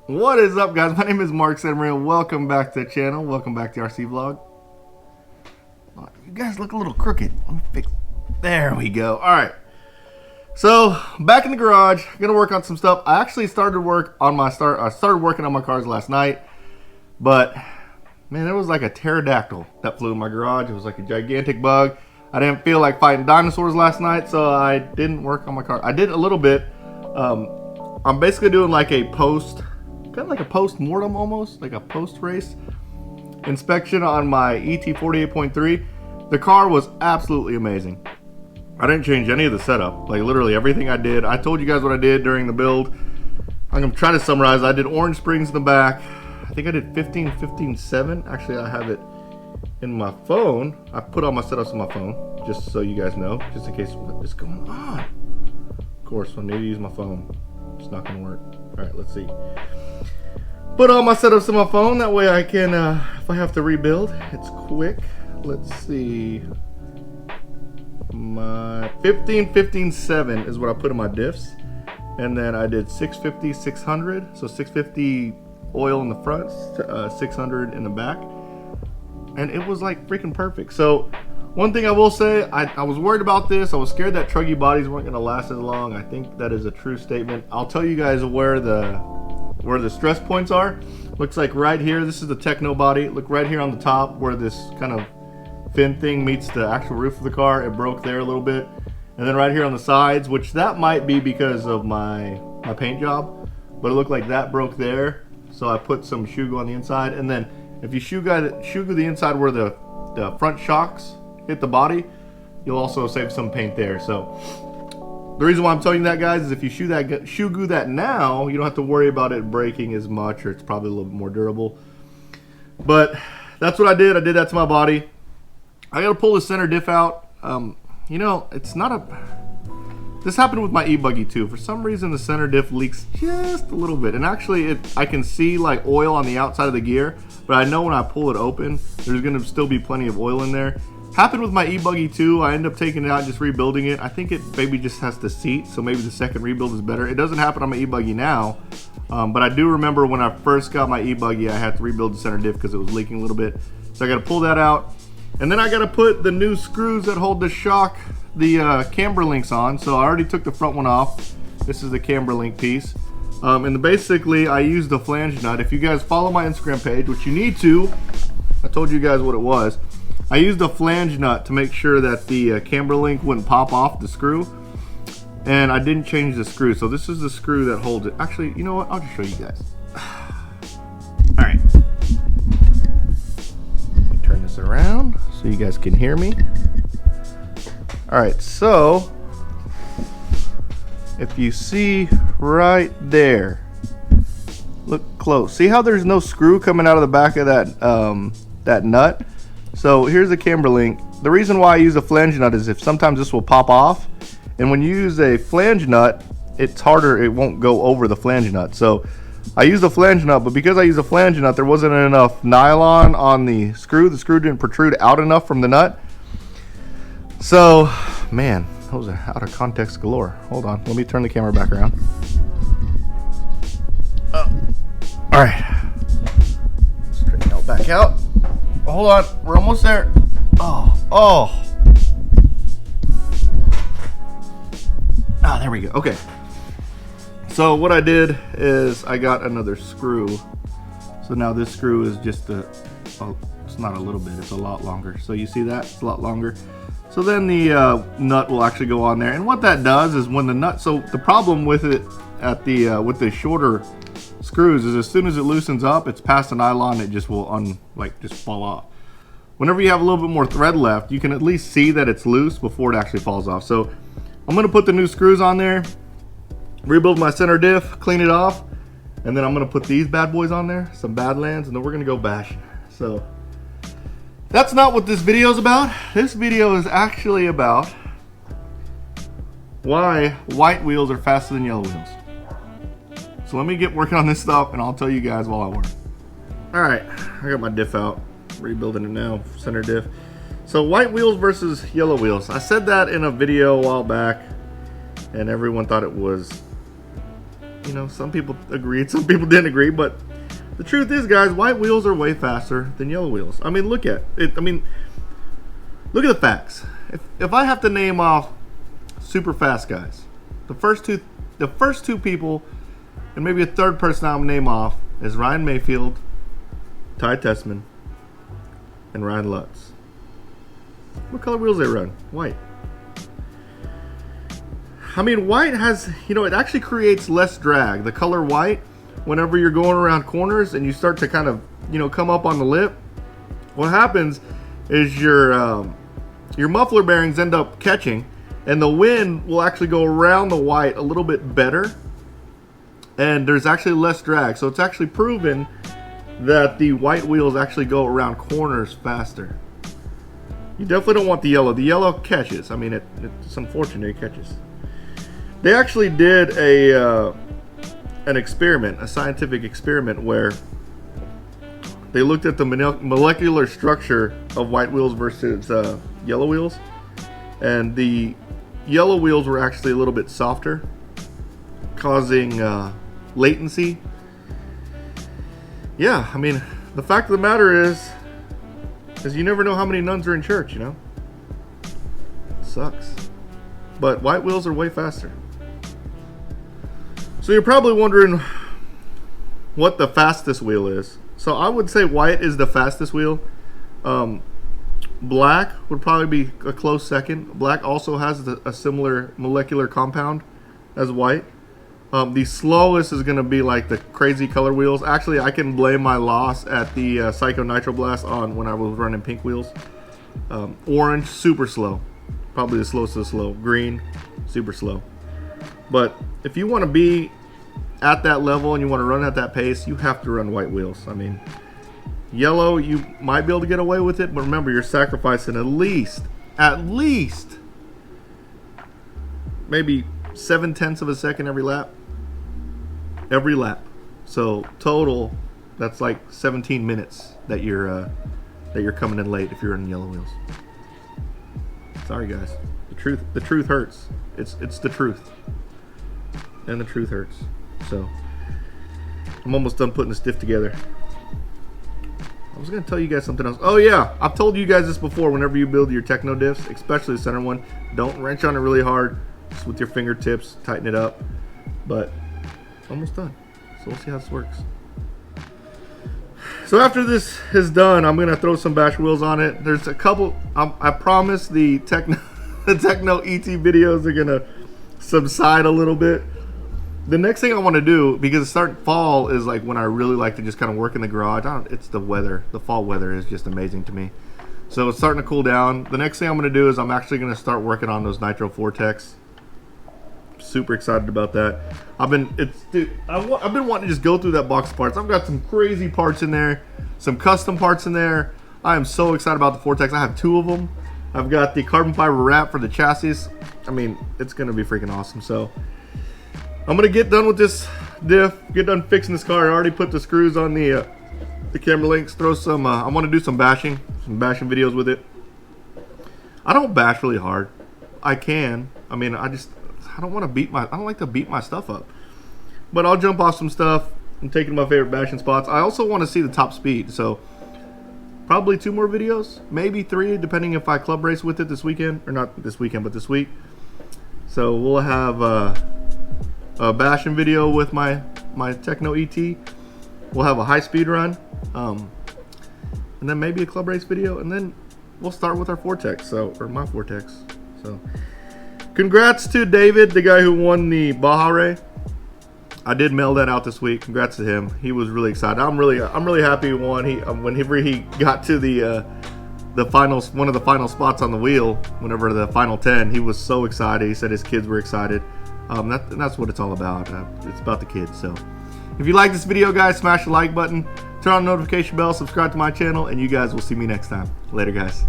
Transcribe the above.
What is up, guys? My name is Mark Santamaria. Welcome back to the channel. Welcome back to RC Vlog. You guys look a little crooked. Let me fix. There we go. All right. So back in the garage, gonna work on some stuff. I actually started work on my I started working on my cars last night, but man, there was like a pterodactyl that flew in my garage. It was like a gigantic bug. I didn't feel like fighting dinosaurs last night, so I didn't work on my car. I did a little bit. I'm basically doing like a kind of like a post-mortem almost, like a post-race inspection on my ET48.3. The car was absolutely amazing. I didn't change any of the setup, like literally everything I did. I told you guys what I did during the build. I'm gonna try to summarize. I did orange springs in the back. I think I did 15.7. Actually, I have it in my phone. I put all my setups on my phone, just so you guys know, just in case what is going on. Of course, I need to use my phone. It's not gonna work. All right, let's see. Put all my setups on my phone. That way I can, if I have to rebuild, it's quick. Let's see. My 15.7 is what I put in my diffs. And then I did 650, 600. So 650 oil in the front, 600 in the back. And it was like freaking perfect. So one thing I will say, I was worried about this. I was scared that truggy bodies weren't gonna last as long. I think that is a true statement. I'll tell you guys where the stress points are. Looks like right here, this is the Techno body. Look right here on the top where this kind of fin thing meets the actual roof of the car. It broke there a little bit. And then right here on the sides, which that might be because of my paint job, but it looked like that broke there. So I put some shoe glue on the inside. And then if you shoe glue the inside where the front shocks hit the body, you'll also save some paint there. So the reason why I'm telling you that, guys, is if you shoe glue that now, you don't have to worry about it breaking as much, or it's probably a little bit more durable. But that's what I did. I did that to my body. I gotta pull the center diff out. You know, it's not a... This happened with my e-buggy too. For some reason, the center diff leaks just a little bit. And actually, I can see like oil on the outside of the gear, but I know when I pull it open, there's gonna still be plenty of oil in there. Happened with my e-buggy too. I ended up taking it out and just rebuilding it. I think it maybe just has to seat, so maybe the second rebuild is better. It doesn't happen on my e-buggy now, but I do remember when I first got my e-buggy, I had to rebuild the center diff because it was leaking a little bit. So I gotta pull that out. And then I gotta put the new screws that hold the shock, the camber links on. So I already took the front one off. This is the camber link piece. And basically I used the flange nut. If you guys follow my Instagram page, which you need to, I told you guys what it was. I used a flange nut to make sure that the camber link wouldn't pop off the screw. And I didn't change the screw. So this is the screw that holds it. Actually, you know what? I'll just show you guys. All right. Let me turn this around so you guys can hear me. All right, so if you see right there, look close. See how there's no screw coming out of the back of that nut? So here's the camber link. The reason why I use a flange nut is if sometimes this will pop off, and when you use a flange nut, it's harder, it won't go over the flange nut. So I used a flange nut, but because I used a flange nut, there wasn't enough nylon on the screw. The screw didn't protrude out enough from the nut. So, man, that was out of context galore. Hold on, let me turn the camera back around. All right, straighten out back out. Hold on, we're almost there. Oh. There we go. Okay. So what I did is I got another screw. So now this screw is just it's not a little bit, it's a lot longer. So you see that? It's a lot longer. So then the nut will actually go on there. And what that does is when the nut, so the problem with it at the with the shorter screws is as soon as it loosens up, it's past the nylon, it just will just fall off. Whenever you have a little bit more thread left, you can at least see that it's loose before it actually falls off. So I'm gonna put the new screws on there, rebuild my center diff, clean it off, and then I'm gonna put these bad boys on there, some Badlands, and then we're gonna go bash. So that's not what this video is about. This video is actually about why white wheels are faster than yellow wheels. So let me get working on this stuff and I'll tell you guys while I work. All right, I got my diff out, rebuilding it now, center diff. So white wheels versus yellow wheels. I said that in a video a while back and everyone thought it was You know, some people agreed, some people didn't agree, but the truth is, guys, white wheels are way faster than yellow wheels. I mean, look at it. I mean, look at the facts. If I have to name off super fast guys, the first two people, and maybe a third person I'm gonna name off is Ryan Mayfield, Ty Tessman, and Ryan Lutz. What color wheels they run? White. I mean, white has, you know, it actually creates less drag. The color white, whenever you're going around corners and you start to kind of, you know, come up on the lip, what happens is your muffler bearings end up catching, and the wind will actually go around the white a little bit better, and there's actually less drag. So it's actually proven that the white wheels actually go around corners faster. You definitely don't want the yellow. The yellow catches. I mean, it's unfortunate it catches. They actually did an experiment, a scientific experiment, where they looked at the molecular structure of white wheels versus yellow wheels, and the yellow wheels were actually a little bit softer, causing latency. Yeah, I mean, the fact of the matter is you never know how many nuns are in church, you know? It sucks. But white wheels are way faster. So you're probably wondering what the fastest wheel is. So I would say white is the fastest wheel. Black would probably be a close second. Black also has a similar molecular compound as white. The slowest is going to be like the crazy color wheels. Actually, I can blame my loss at the Psycho Nitro Blast on when I was running pink wheels. Orange, super slow. Probably the slowest of the slow. Green, super slow. But if you want to be at that level and you want to run at that pace, you have to run white wheels. I mean, yellow, you might be able to get away with it, but remember, you're sacrificing at least maybe 0.7 of a second every lap. So total, that's like 17 minutes that you're coming in late if you're in yellow wheels. Sorry, guys. The truth hurts. It's the truth, and the truth hurts. So I'm almost done putting this diff together. I was gonna tell you guys something else. Oh yeah, I've told you guys this before. Whenever you build your Techno diffs, especially the center one, don't wrench on it really hard. Just with your fingertips, tighten it up. But almost done. So we'll see how this works. So after this is done, I'm gonna throw some bash wheels on it. There's a couple. I promise the Techno ET videos are gonna subside a little bit. The next thing I want to do, because it's starting fall, is like when I really like to just kind of work in the garage. It's the weather. The fall weather is just amazing to me. So it's starting to cool down. The next thing I'm going to do is I'm actually going to start working on those Nitro Vortex. Super excited about that. I've been wanting to just go through that box of parts. I've got some crazy parts in there, some custom parts in there. I am so excited about the Vortex. I have 2 of them. I've got the carbon fiber wrap for the chassis. I mean, it's going to be freaking awesome. So I'm gonna get done with this diff, get done fixing this car. I already put the screws on the camera links. Throw some. I want to do some bashing videos with it. I don't bash really hard. I can. I mean, I don't want to beat my. I don't like to beat my stuff up. But I'll jump off some stuff. I'm taking my favorite bashing spots. I also want to see the top speed. So probably 2 more videos, maybe 3, depending if I club race with it this weekend or not this weekend, but this week. So we'll have a bashing video with my Techno ET. We'll have a high speed run, and then maybe a club race video, and then we'll start with our Vortex. Or my Vortex. So, congrats to David, the guy who won the Baja Ray. I did mail that out this week. Congrats to him. He was really excited. I'm really happy he won. Whenever he got to the finals, one of the final spots on the wheel, whenever the final 10, he was so excited. He said his kids were excited. That's what it's all about. It's about the kids. So if you like this video, guys, smash the like button, turn on the notification bell, subscribe to my channel, and you guys will see me next time. Later, guys.